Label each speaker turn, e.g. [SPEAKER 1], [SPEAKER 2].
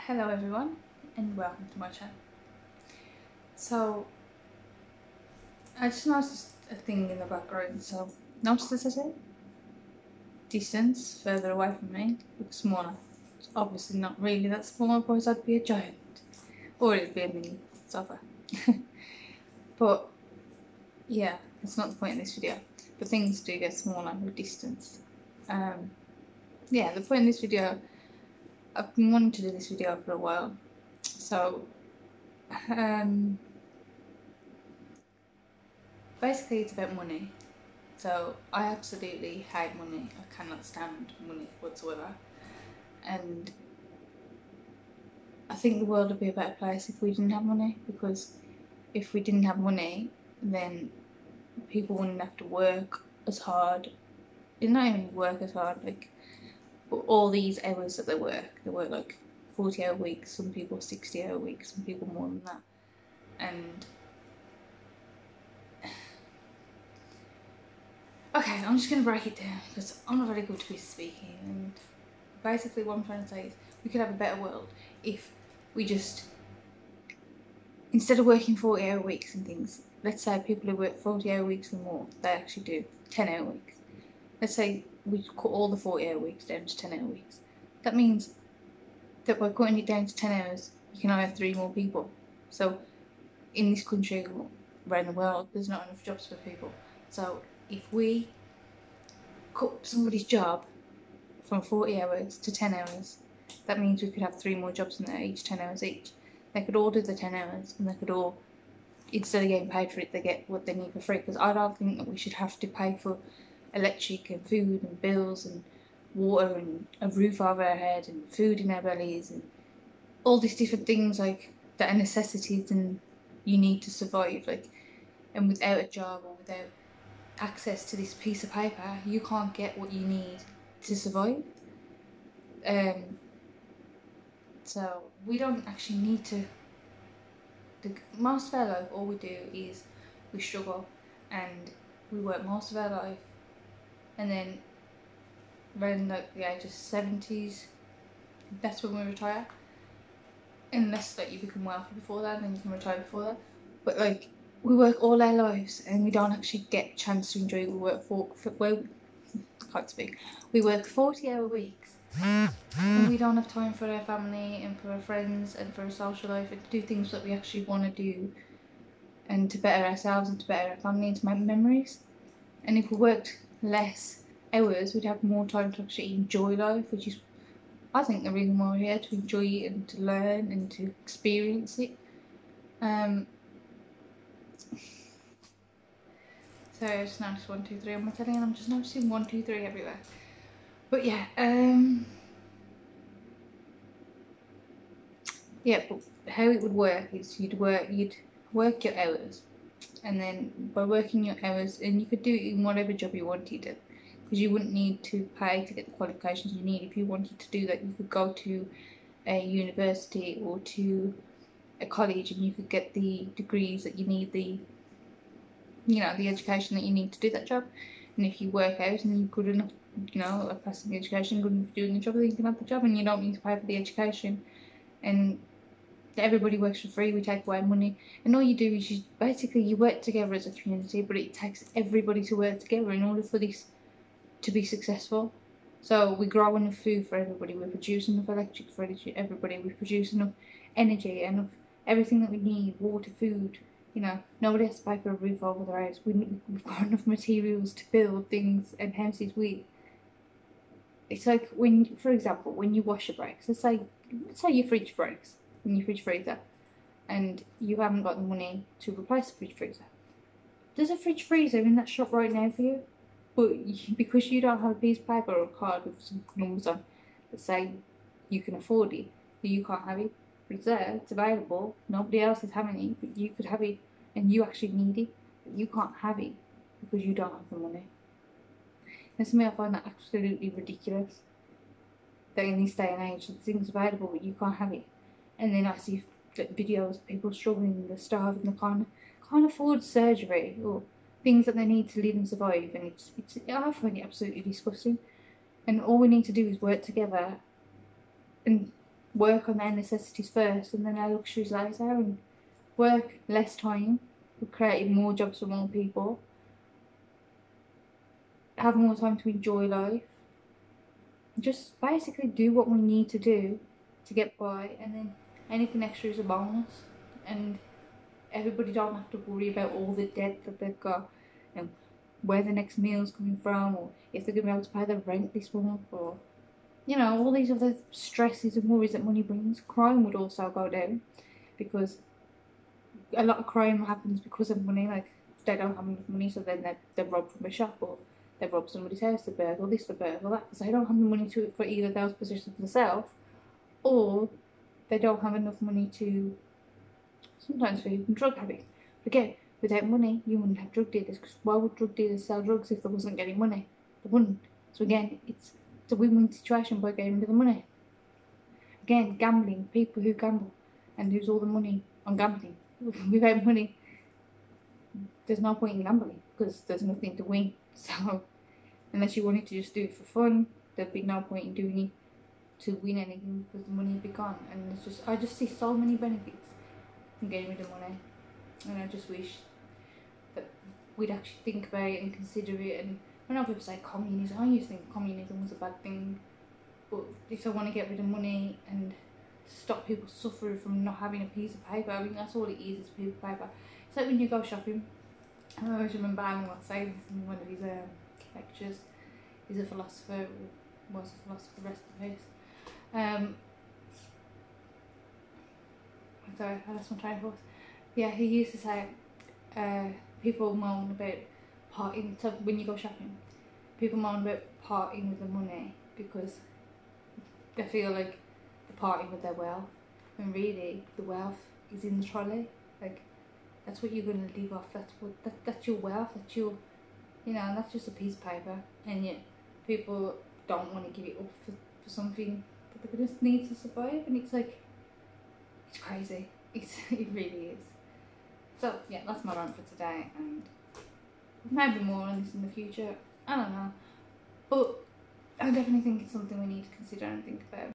[SPEAKER 1] Hello everyone and welcome to my channel. So I just noticed a thing in the background. So notice this, I say? Distance further away from me looks smaller. It's obviously not really that small, otherwise I'd be a giant. Or it'd be a mini sofa. But yeah, that's not the point in this video. But things do get smaller with distance. Yeah, the point in this video, I've been wanting to do this video for a while. So basically it's about money. So I absolutely hate money. I cannot stand money whatsoever. And I think the world would be a better place if we didn't have money, because if we didn't have money, then people wouldn't have to work as hard. Not even work as hard, like, but all these hours that they work like 40-hour weeks, some people 60-hour weeks, some people more than that. And okay, I'm just going to break it down because I'm not very good with speaking, and basically what I'm trying to say is we could have a better world if we just, instead of working 40-hour weeks and things, let's say people who work 40-hour weeks or more, they actually do 10-hour weeks. Let's say we cut all the 40-hour weeks down to 10-hour weeks. That means that by cutting it down to 10 hours, you can hire 3 more people. So in this country, around the world, there's not enough jobs for people. So if we cut somebody's job from 40 hours to 10 hours, that means we could have 3 more jobs in there, each 10 hours each. They could all do the 10 hours and they could all, instead of getting paid for it, they get what they need for free. Because I don't think that we should have to pay for electric and food and bills and water and a roof over our head and food in our bellies and all these different things like that are necessities and you need to survive. Like, and without a job or without access to this piece of paper, you can't get what you need to survive. So we don't actually need to. Most of our life, all we do is we struggle and we work most of our life, and then around like the age of 70s, that's when we retire. Unless like you become wealthy before that, then you can retire before that. But like, we work all our lives and we don't actually get a chance to enjoy it. We work we work 40-hour weeks and we don't have time for our family and for our friends and for our social life and to do things that we actually want to do and to better ourselves and to better our family and to make memories. And if we worked less hours, we'd have more time to actually enjoy life, which is, I think, the reason why we're here, to enjoy it and to learn and to experience it. So I just noticed 1, 2, 3 on my telly, and I'm just noticing 1, 2, 3 everywhere. But yeah, yeah. But how it would work is you'd work your hours, and then by working your hours, and you could do it in whatever job you wanted to, because you wouldn't need to pay to get the qualifications you need. If you wanted to do that, you could go to a university or to a college and you could get the degrees that you need, the education that you need to do that job. And if you work out and you're good enough, passing the education, good enough for doing the job, then you can have the job and you don't need to pay for the education. And everybody works for free, we take away money, and all you do is you work together as a community, but it takes everybody to work together in order for this to be successful. So we grow enough food for everybody, we produce enough electric for everybody, we produce enough energy, enough everything that we need, water, food. Nobody has to pay for a roof over their house. We've got enough materials to build things and houses with. It's like for example, when you wash your brakes, let's say your fridge breaks in your fridge freezer and you haven't got the money to replace the fridge freezer. There's a fridge freezer in that shop right now for you, but because you don't have a piece of paper or a card with some numbers on that say you can afford it, you can't have it. But it's there, it's available, nobody else is having it, but you could have it and you actually need it, but you can't have it because you don't have the money. And to me, I find that absolutely ridiculous, that in this day and age the thing's available but you can't have it. And then I see videos of people struggling, they're starving, they can't afford surgery or things that they need to live and survive, and I find it absolutely disgusting. And all we need to do is work together and work on their necessities first and then their luxuries later, and work less time, we've created more jobs for more people, have more time to enjoy life, just basically do what we need to do to get by, and then anything extra is a bonus. And everybody don't have to worry about all the debt that they've got and where the next meal's coming from, or if they're going to be able to pay their rent this month, or you know, all these other stresses and worries that money brings. Crime would also go down, because a lot of crime happens because of money. Like, they don't have enough money, so then they're robbed from a shop, or they rob somebody's house, they burgle this, they burgle that, because they don't have the money to for either those positions themselves, or they don't have enough money to sometimes for even drug habits. But again, without money, you wouldn't have drug dealers, because why would drug dealers sell drugs if they wasn't getting money? They wouldn't. So again, it's a win-win situation by getting rid of the money. Again, gambling, people who gamble and lose all the money on gambling. Without money, there's no point in gambling, because there's nothing to win. So unless you wanted to just do it for fun, there'd be no point in doing it to win anything, because the money would be gone. And it's just, I just see so many benefits in getting rid of money, and I just wish that we'd actually think about it and consider it. And when people say communism, I used to think communism was a bad thing, but if I want to get rid of money and stop people suffering from not having a piece of paper, I mean, that's all it is a piece of paper. It's like when you go shopping. I always remember Alan saying this in one of his lectures. He's a philosopher, or was a philosopher the rest of his. Sorry, I lost my train of thought. Yeah, he used to say, people moan about parting. So when you go shopping, people moan about parting with the money because they feel like they're parting with their wealth, when really the wealth is in the trolley. Like, that's what you're gonna live off. That's your wealth. That's your, you know, that's just a piece of paper. And yet people don't want to give it up for something that they just need to survive. And it's like, it's crazy. It really is. So yeah, that's my rant for today, and maybe more on this in the future. I don't know, but I definitely think it's something we need to consider and think about.